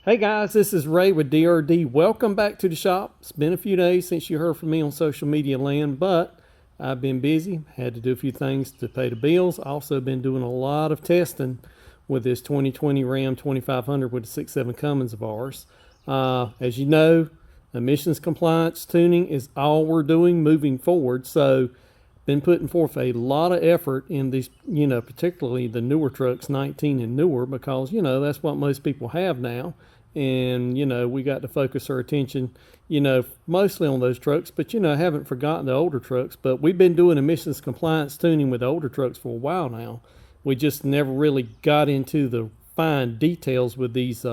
Hey guys, this is Ray with DRD. Welcome back to the shop. It's been a few days since you heard from me on social media land, but I've been busy. Had to do a few things to pay the bills. Also been doing a lot of testing with this 2020 Ram 2500 with the 6.7 Cummins of ours. As you know, emissions compliance tuning is all we're doing moving forward. So been putting forth a lot of effort in these, particularly the newer trucks, 19 and newer, because, that's what most people have now. And, we got to focus our attention, mostly on those trucks, but, haven't forgotten the older trucks. But we've been doing emissions compliance tuning with the older trucks for a while now. We just never really got into the fine details with these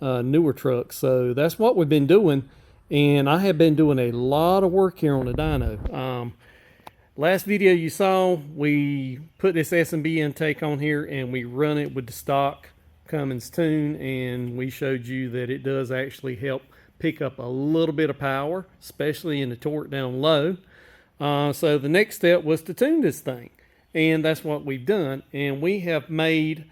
newer trucks. So that's what we've been doing. And I have been doing a lot of work here on the dyno. Last video you saw, we put this S&B intake on here and we run it with the stock Cummins tune, and we showed you that it does actually help pick up a little bit of power, especially in the torque down low. So the next step was to tune this thing, and that's what we've done. And we have made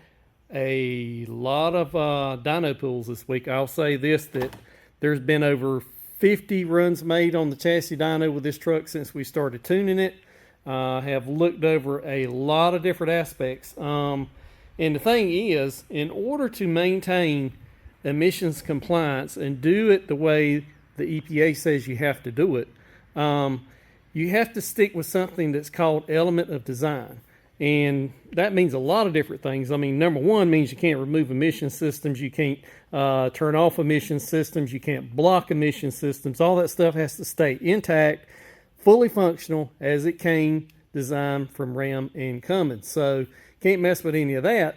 a lot of dyno pulls this week. I'll say this, that there's been over 50 runs made on the chassis dyno with this truck since we started tuning it. Have looked over a lot of different aspects. And the thing is, in order to maintain emissions compliance and do it the way the EPA says you have to do it, you have to stick with something that's called element of design. And that means a lot of different things. I mean, number one means you can't remove emission systems, you can't turn off emission systems, you can't block emission systems. All that stuff has to stay intact, fully functional as it came, designed from Ram and Cummins. So can't mess with any of that.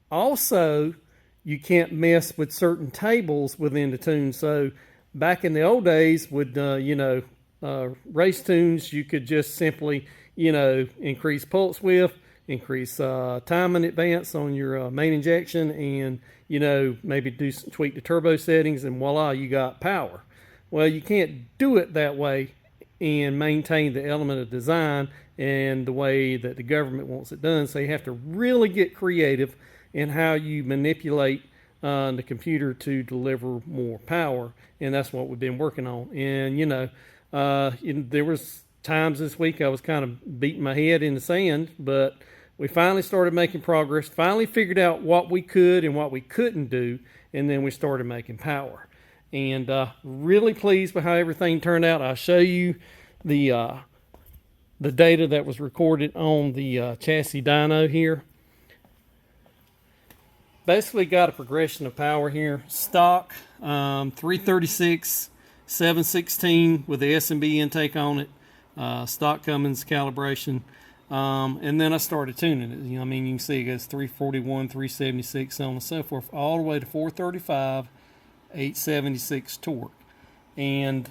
Also, you can't mess with certain tables within the tune. So back in the old days with race tunes, you could just simply increase pulse width, increase time in advance on your main injection, and maybe tweak the turbo settings, and voila, you got power. Well, you can't do it that way and maintain the element of design and the way that the government wants it done. So you have to really get creative in how you manipulate the computer to deliver more power, and that's what we've been working on. And there was times this week I was kind of beating my head in the sand, but we finally started making progress, finally figured out what we could and what we couldn't do, and then we started making power. And really pleased with how everything turned out. I'll show you the data that was recorded on the chassis dyno here. Basically got a progression of power here. Stock 336, 716 with the S&B intake on it. Stock Cummins calibration. And then I started tuning it. I mean, you can see it goes 341, 376, so on and so forth, all the way to 435, 876 torque. And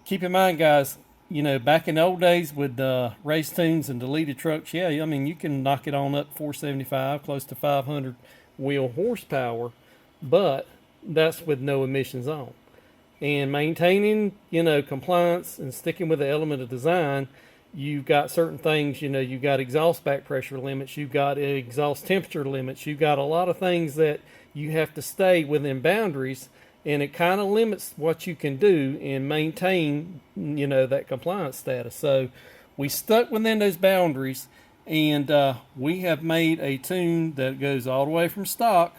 keep in mind, guys, back in the old days with race tunes and deleted trucks, yeah, I mean, you can knock it on up 475, close to 500 wheel horsepower, but that's with no emissions on. And maintaining, compliance and sticking with the element of design, you've got certain things, you've got exhaust back pressure limits, you've got exhaust temperature limits, you've got a lot of things that you have to stay within boundaries, and it kind of limits what you can do and maintain, that compliance status. So we stuck within those boundaries, and we have made a tune that goes all the way from stock,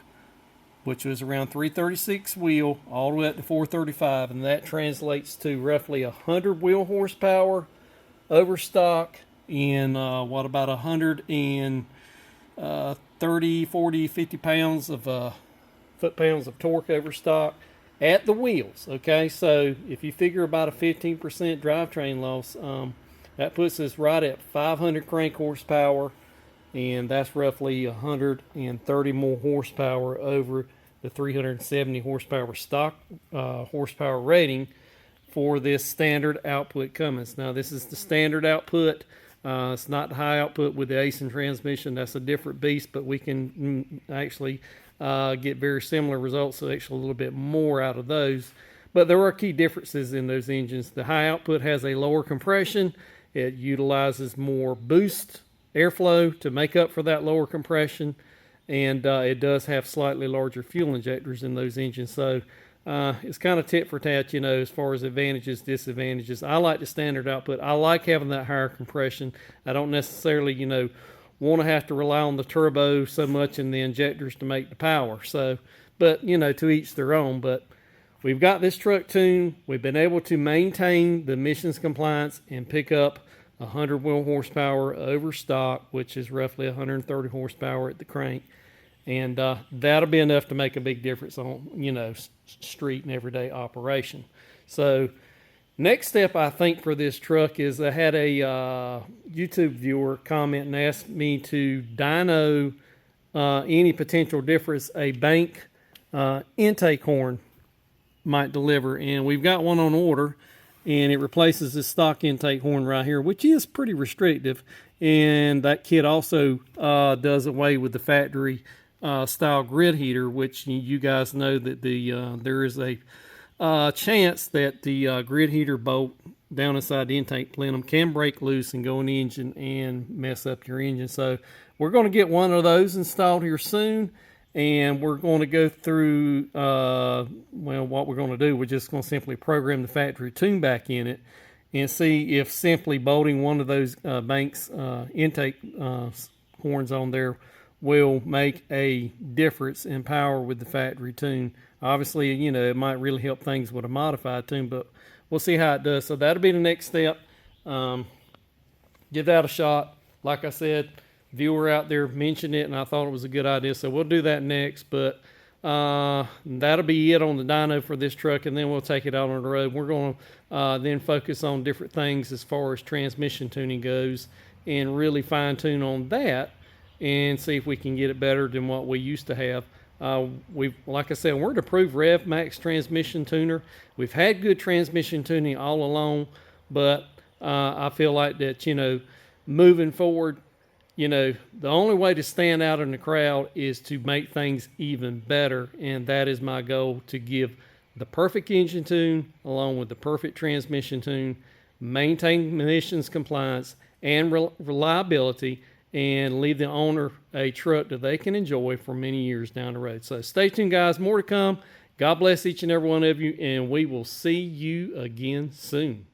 which was around 336 wheel, all the way up to 435, and that translates to roughly 100 wheel horsepower over stock, and about 130, 40, 50 pounds of foot-pounds of torque over stock at the wheels. Okay, so if you figure about a 15% drivetrain loss, that puts us right at 500 crank horsepower, and that's roughly 130 more horsepower over the 370 horsepower stock horsepower rating for this standard output Cummins. Now, this is the standard output. It's not the high output with the Emission transmission. That's a different beast, but we can actually get very similar results, so actually a little bit more out of those. But there are key differences in those engines. The high output has a lower compression. It utilizes more boost airflow to make up for that lower compression. and it does have slightly larger fuel injectors in those engines. So it's kind of tit for tat, you know, as far as advantages, disadvantages. I like the standard output. I like having that higher compression. I don't necessarily, you know, want to have to rely on the turbo so much in the injectors to make the power. So, but, you know, to each their own. But we've got this truck tuned. We've been able to maintain the emissions compliance and pick up 100 wheel horsepower over stock, which is roughly 130 horsepower at the crank. And that'll be enough to make a big difference on, you know, street and everyday operation. So next step, I think, for this truck is I had a YouTube viewer comment and asked me to dyno any potential difference a bank intake horn might deliver. And we've got one on order, and it replaces this stock intake horn right here, which is pretty restrictive. And that kit also does away with the factory style grid heater, which you guys know that there is a chance that the grid heater bolt down inside the intake plenum can break loose and go in the engine and mess up your engine. So we're going to get one of those installed here soon, and we're going to go through well, what we're going to do, we're just going to simply program the factory tune back in it and see if simply bolting one of those banks intake horns on there will make a difference in power with the factory tune. Obviously, you know, it might really help things with a modified tune, but we'll see how it does. So that'll be the next step. Give that a shot. Like I said, viewer out there mentioned it, and I thought it was a good idea, so we'll do that next. But that'll be it on the dyno for this truck, and then we'll take it out on the road. We're going to then focus on different things as far as transmission tuning goes and really fine tune on that and see if we can get it better than what we used to have. Like I said, we're an approved Rev Max transmission tuner. We've had good transmission tuning all along, but I feel like that, you know, moving forward, you know, the only way to stand out in the crowd is to make things even better, and that is my goal, to give the perfect engine tune along with the perfect transmission tune, maintain emissions compliance and reliability, and leave the owner a truck that they can enjoy for many years down the road. So stay tuned, guys. More to come. God bless each and every one of you, and we will see you again soon.